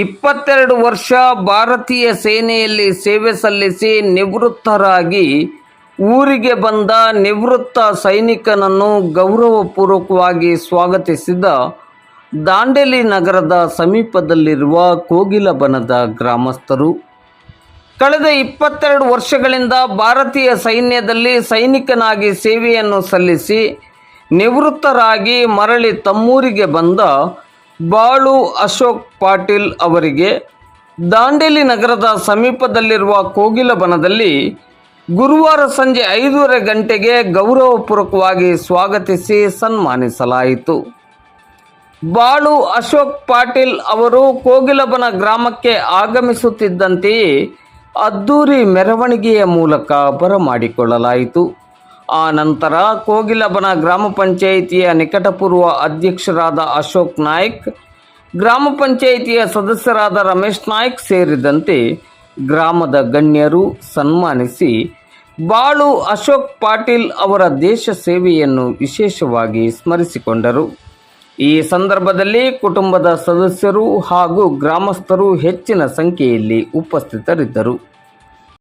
22 ವರ್ಷ ಭಾರತೀಯ ಸೇನೆಯಲ್ಲಿ ಸೇವೆ ಸಲ್ಲಿಸಿ ನಿವೃತ್ತರಾಗಿ ಊರಿಗೆ ಬಂದ ನಿವೃತ್ತ ಸೈನಿಕನನ್ನು ಗೌರವಪೂರ್ವಕವಾಗಿ ಸ್ವಾಗತಿಸಿದ ದಾಂಡೇಲಿ ನಗರದ ಸಮೀಪದಲ್ಲಿರುವ ಕೋಗಿಲಬನದ ಗ್ರಾಮಸ್ಥರು. ಕಳೆದ 22 ವರ್ಷಗಳಿಂದ ಭಾರತೀಯ ಸೈನ್ಯದಲ್ಲಿ ಸೈನಿಕನಾಗಿ ಸೇವೆಯನ್ನು ಸಲ್ಲಿಸಿ ನಿವೃತ್ತರಾಗಿ ಮರಳಿ ತಮ್ಮೂರಿಗೆ ಬಂದ ಬಾಳು ಅಶೋಕ್ ಪಾಟೀಲ್ ಅವರಿಗೆ ದಾಂಡೇಲಿ ನಗರದ ಸಮೀಪದಲ್ಲಿರುವ ಕೋಗಿಲಬನದಲ್ಲಿ ಗುರುವಾರ ಸಂಜೆ 5:30 ಗಂಟೆಗೆ ಗೌರವಪೂರ್ವಕವಾಗಿ ಸ್ವಾಗತಿಸಿ ಸನ್ಮಾನಿಸಲಾಯಿತು. ಬಾಳು ಅಶೋಕ್ ಪಾಟೀಲ್ ಅವರು ಕೋಗಿಲಬನ ಗ್ರಾಮಕ್ಕೆ ಆಗಮಿಸುತ್ತಿದ್ದಂತೆಯೇ ಅದ್ದೂರಿ ಮೆರವಣಿಗೆಯ ಮೂಲಕ ಬರಮಾಡಿಕೊಳ್ಳಲಾಯಿತು. ಆ ನಂತರ ಕೋಗಿಲಬನ ಗ್ರಾಮ ಪಂಚಾಯಿತಿಯ ನಿಕಟಪೂರ್ವ ಅಧ್ಯಕ್ಷರಾದ ಅಶೋಕ್ ನಾಯ್ಕ್, ಗ್ರಾಮ ಪಂಚಾಯಿತಿಯ ಸದಸ್ಯರಾದ ರಮೇಶ್ ನಾಯ್ಕ್ ಸೇರಿದಂತೆ ಗ್ರಾಮದ ಗಣ್ಯರು ಸನ್ಮಾನಿಸಿ ಬಾಳು ಅಶೋಕ್ ಪಾಟೀಲ್ ಅವರ ದೇಶ ಸೇವೆಯನ್ನು ವಿಶೇಷವಾಗಿ ಸ್ಮರಿಸಿಕೊಂಡರು. ಈ ಸಂದರ್ಭದಲ್ಲಿ ಕುಟುಂಬದ ಸದಸ್ಯರು ಹಾಗೂ ಗ್ರಾಮಸ್ಥರು ಹೆಚ್ಚಿನ ಸಂಖ್ಯೆಯಲ್ಲಿ ಉಪಸ್ಥಿತರಿದ್ದರು.